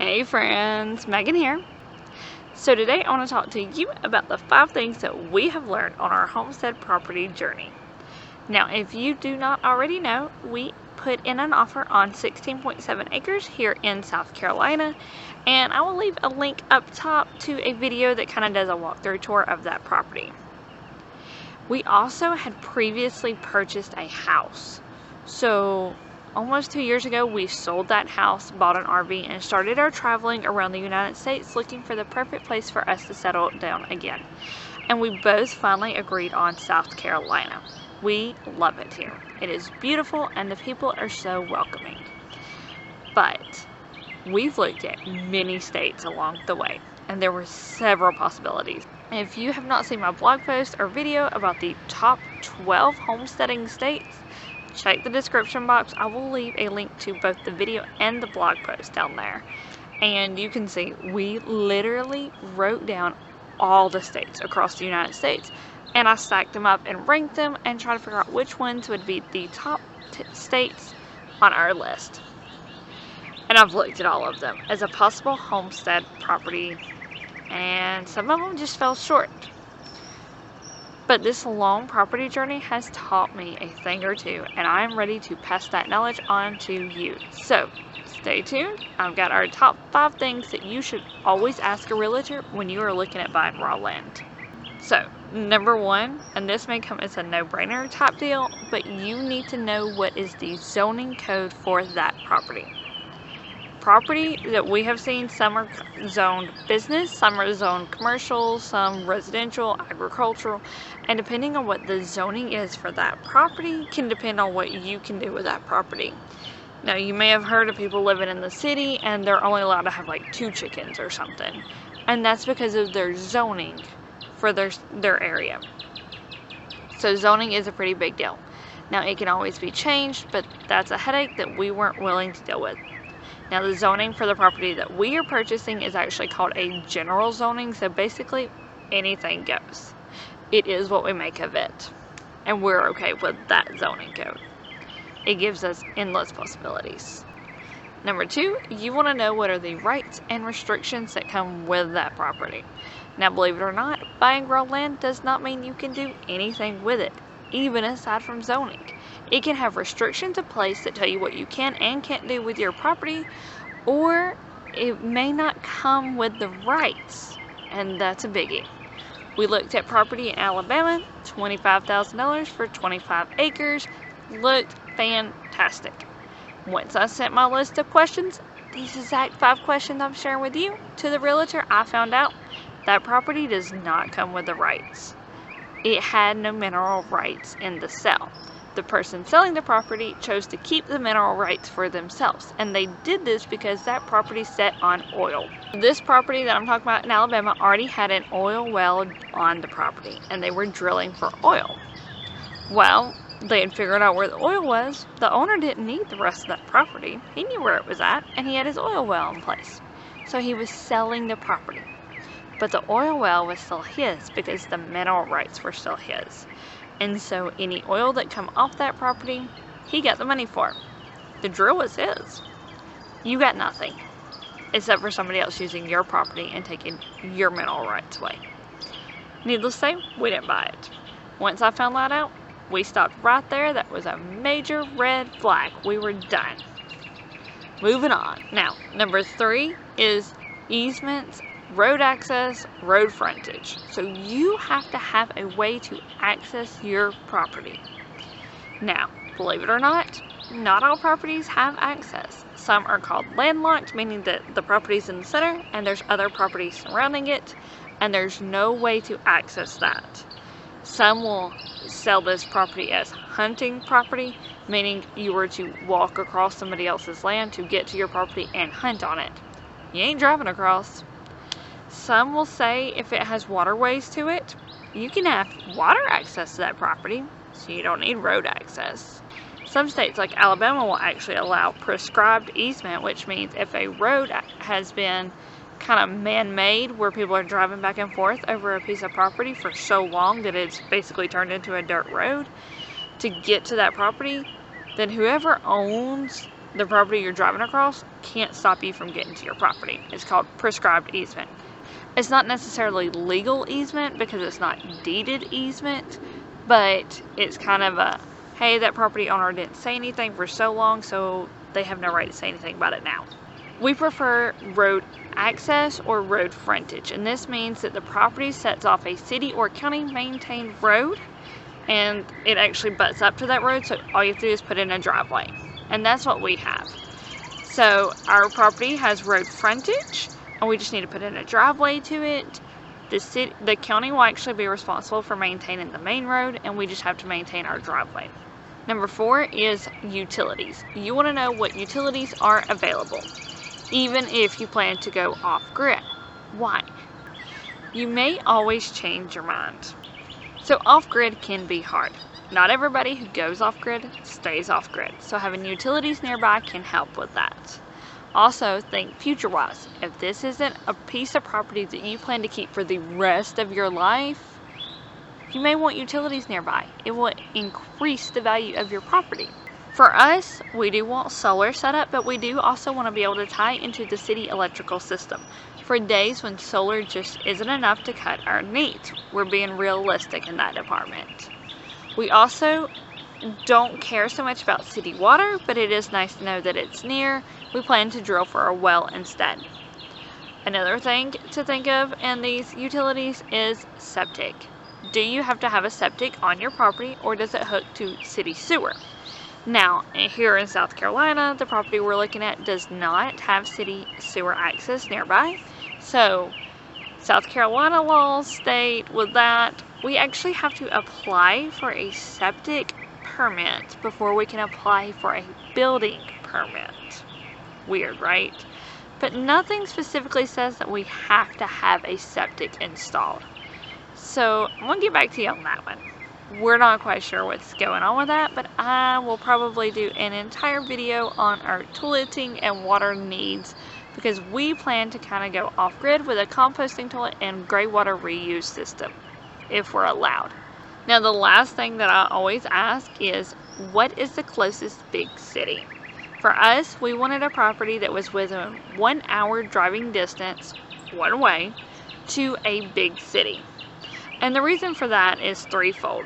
Hey friends, Megan here. So today I want to talk to you about the 5 things that we have learned on our homestead property journey. Now, if you do not already know, we put in an offer on 16.7 acres here in South Carolina, and I will leave a link up top to a video that kind of does a walkthrough tour of that property. We also had previously purchased a house. So almost 2 years ago, we sold that house, bought an RV, and started our traveling around the United States looking for the perfect place for us to settle down again. And we both finally agreed on South Carolina. We love it here. It is beautiful and the people are so welcoming. But we've looked at many states along the way, and there were several possibilities. If you have not seen my blog post or video about the top 12 homesteading states, check the description box. I will leave a link to both the video and the blog post down there. And you can see we literally wrote down all the states across the United States, and I stacked them up and ranked them and tried to figure out which ones would be the top states on our list. And I've looked at all of them as a possible homestead property, and some of them just fell short. But this long property journey has taught me a thing or two, and I'm ready to pass that knowledge on to you. So stay tuned. I've got our top 5 things that you should always ask a realtor when you are looking at buying raw land. So number 1, and this may come as a no-brainer type deal, but you need to know what is the zoning code for that property. Property that we have seen, some are zoned business, some are zoned commercial, some residential, agricultural, and depending on what the zoning is for that property can depend on what you can do with that property. Now, you may have heard of people living in the city and they're only allowed to have like 2 chickens or something, and that's because of their zoning for their area. So zoning is a pretty big deal. Now, it can always be changed, but that's a headache that we weren't willing to deal with. Now, the zoning for the property that we are purchasing is actually called a general zoning, so basically anything goes. It is what we make of it, and we're okay with that zoning code. It gives us endless possibilities. Number 2, you want to know what are the rights and restrictions that come with that property. Now, believe it or not, buying raw land does not mean you can do anything with it, even aside from zoning. It can have restrictions in place that tell you what you can and can't do with your property, or it may not come with the rights, and that's a biggie. We looked at property in Alabama, $25,000 for 25 acres. Looked fantastic. Once I sent my list of questions, these exact 5 questions I'm sharing with you, to the realtor, I found out that property does not come with the rights. It had no mineral rights in the sale. The person selling the property chose to keep the mineral rights for themselves, and they did this because that property set on oil. This property that I'm talking about in Alabama already had an oil well on the property, and they were drilling for oil. Well, they had figured out where the oil was. The owner didn't need the rest of that property. He knew where it was at, and he had his oil well in place. So he was selling the property. But the oil well was still his because the mineral rights were still his. And so any oil that come off that property, he got the money for. The drill was his. You got nothing, except for somebody else using your property and taking your mineral rights away. Needless to say, we didn't buy it. Once I found that out, we stopped right there. That was a major red flag. We were done. Moving on. Now, number 3 is easements, road access, road frontage. So you have to have a way to access your property. Now, believe it or not all properties have access. Some are called landlocked, meaning that the property's in the center and there's other properties surrounding it, and there's no way to access that. Some will sell this property as hunting property, meaning you were to walk across somebody else's land to get to your property and hunt on it. You ain't driving across. Some will say if it has waterways to it, you can have water access to that property, so you don't need road access. Some states like Alabama will actually allow prescribed easement, which means if a road has been kind of man-made, where people are driving back and forth over a piece of property for so long that it's basically turned into a dirt road, to get to that property, then whoever owns the property you're driving across can't stop you from getting to your property. It's called prescribed easement. It's not necessarily legal easement because it's not deeded easement, but it's kind of a, hey, that property owner didn't say anything for so long, so they have no right to say anything about it now. We prefer road access or road frontage, and this means that the property sets off a city or county maintained road, and it actually butts up to that road, so all you have to do is put in a driveway. And that's what we have. So our property has road frontage, and we just need to put in a driveway to it. The county will actually be responsible for maintaining the main road, and we just have to maintain our driveway. Number 4 is utilities. You want to know what utilities are available, even if you plan to go off-grid. Why? You may always change your mind. So off-grid can be hard. Not everybody who goes off-grid stays off-grid, so having utilities nearby can help with that. Also, think future-wise. If this isn't a piece of property that you plan to keep for the rest of your life, you may want utilities nearby. It will increase the value of your property. For us, we do want solar set up, but we do also want to be able to tie into the city electrical system for days when solar just isn't enough to cut our needs. We're being realistic in that department. We also don't care so much about city water, but it is nice to know that it's near. We plan to drill for a well instead. Another thing to think of in these utilities is septic. Do you have to have a septic on your property, or does it hook to city sewer? Now, here in South Carolina, the property we're looking at does not have city sewer access nearby. So, South Carolina laws state with that, we actually have to apply for a septic permit before we can apply for a building permit. Weird, right? But nothing specifically says that we have to have a septic installed. So, I'm going to get back to you on that one. We're not quite sure what's going on with that, but I will probably do an entire video on our toileting and water needs, because we plan to kind of go off-grid with a composting toilet and gray water reuse system, if we're allowed. Now, the last thing that I always ask is, what is the closest big city? For us, we wanted a property that was within 1 hour driving distance, one way, to a big city. And the reason for that is threefold.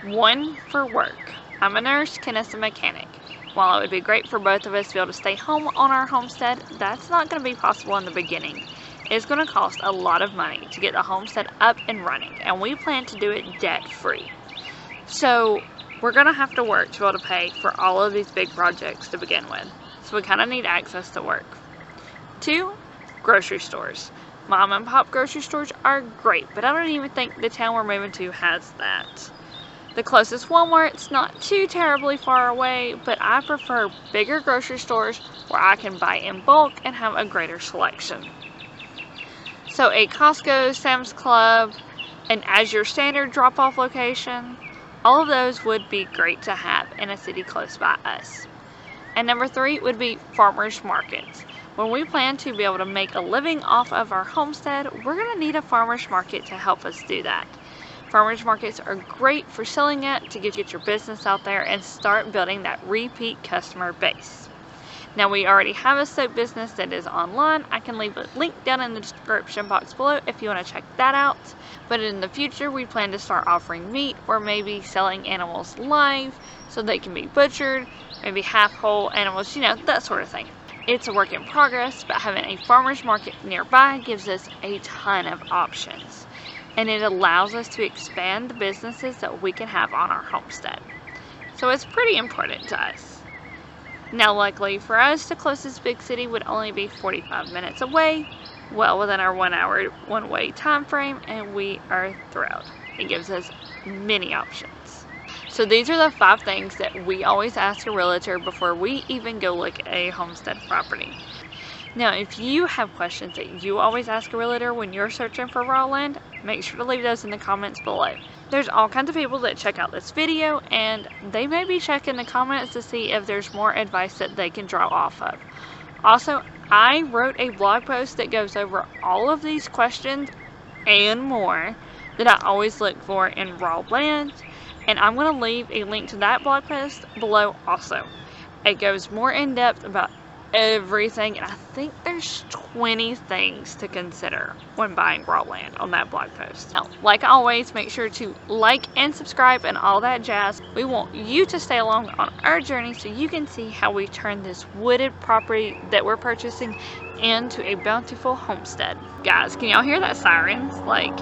One, for work. I'm a nurse, Kenneth's a mechanic. While it would be great for both of us to be able to stay home on our homestead, that's not going to be possible in the beginning. It's going to cost a lot of money to get the homestead up and running, and we plan to do it debt-free. So we're going to have to work to be able to pay for all of these big projects to begin with. So we kind of need access to work. 2, grocery stores. Mom and pop grocery stores are great, but I don't even think the town we're moving to has that. The closest Walmart's not too terribly far away, but I prefer bigger grocery stores where I can buy in bulk and have a greater selection. So a Costco, Sam's Club, and as your standard drop-off location, all of those would be great to have in a city close by us. And number 3 would be farmers markets. When we plan to be able to make a living off of our homestead, we're going to need a farmers market to help us do that. Farmers markets are great for selling at to get your business out there and start building that repeat customer base. Now, we already have a soap business that is online. I can leave a link down in the description box below if you want to check that out. But in the future, we plan to start offering meat or maybe selling animals live so they can be butchered, maybe half whole animals, that sort of thing. It's a work in progress, but having a farmer's market nearby gives us a ton of options. And it allows us to expand the businesses that we can have on our homestead. So it's pretty important to us. Now, luckily for us, the closest big city would only be 45 minutes away, well within our 1 hour, one-way time frame, and we are thrilled. It gives us many options. So these are the 5 things that we always ask a realtor before we even go look at a homestead property. Now, if you have questions that you always ask a realtor when you're searching for raw land, make sure to leave those in the comments below. There's all kinds of people that check out this video, and they may be checking the comments to see if there's more advice that they can draw off of. Also, I wrote a blog post that goes over all of these questions and more that I always look for in raw land, and I'm going to leave a link to that blog post below also. It goes more in depth about everything, and I think there's 20 things to consider when buying raw land on that blog post. Now, like always, make sure to like and subscribe and all that jazz. We want you to stay along on our journey so you can see how we turn this wooded property that we're purchasing into a bountiful homestead. Guys, can y'all hear that sirens? Like,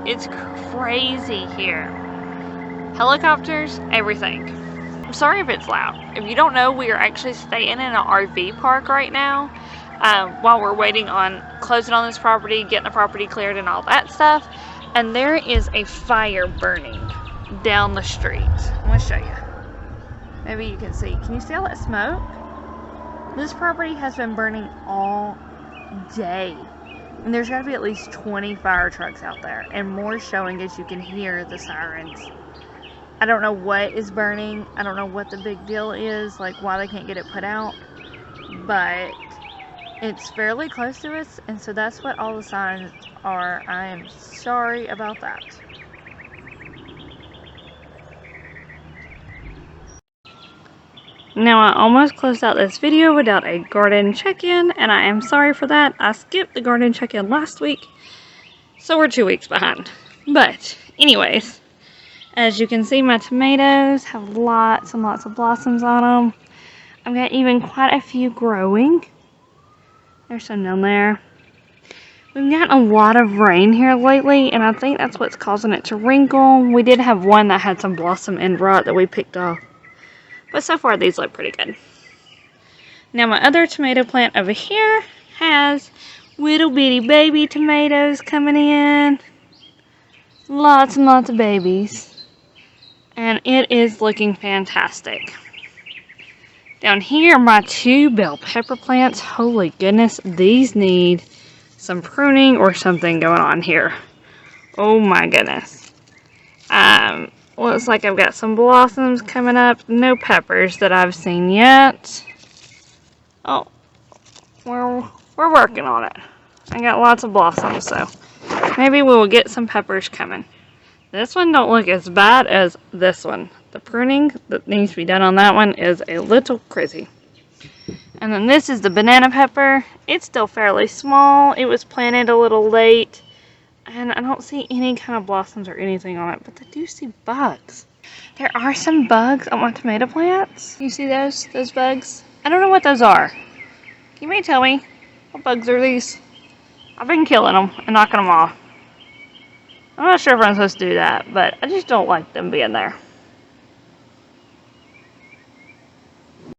it's crazy here. Helicopters, everything. I'm sorry if it's loud. If you don't know, we are actually staying in an RV park right now while we're waiting on closing on this property, getting the property cleared and all that stuff. And there is a fire burning down the street. I'm going to show you. Maybe you can see. Can you see all that smoke? This property has been burning all day. And there's got to be at least 20 fire trucks out there and more showing as you can hear the sirens. I don't know what is burning. I don't know what the big deal is, like why they can't get it put out. But it's fairly close to us, and so that's what all the signs are. I am sorry about that. Now, I almost closed out this video without a garden check-in, and I am sorry for that. I skipped the garden check-in last week, so we're 2 weeks behind. But anyways, as you can see, my tomatoes have lots and lots of blossoms on them. I've got even quite a few growing. There's some down there. We've gotten a lot of rain here lately, and I think that's what's causing it to wrinkle. We did have one that had some blossom end rot that we picked off. But so far, these look pretty good. Now, my other tomato plant over here has little bitty baby tomatoes coming in. Lots and lots of babies. And it is looking fantastic. Down here are my 2 bell pepper plants. Holy goodness, these need some pruning or something going on here. Oh my goodness. Looks like I've got some blossoms coming up. No peppers that I've seen yet. Oh, we're working on it. I got lots of blossoms, so maybe we will get some peppers coming. This one don't look as bad as this one. The pruning that needs to be done on that one is a little crazy. And then this is the banana pepper. It's still fairly small. It was planted a little late. And I don't see any kind of blossoms or anything on it, but I do see bugs. There are some bugs on my tomato plants. You see those bugs? I don't know what those are. You may tell me, what bugs are these? I've been killing them and knocking them off. I'm not sure if I'm supposed to do that, but I just don't like them being there.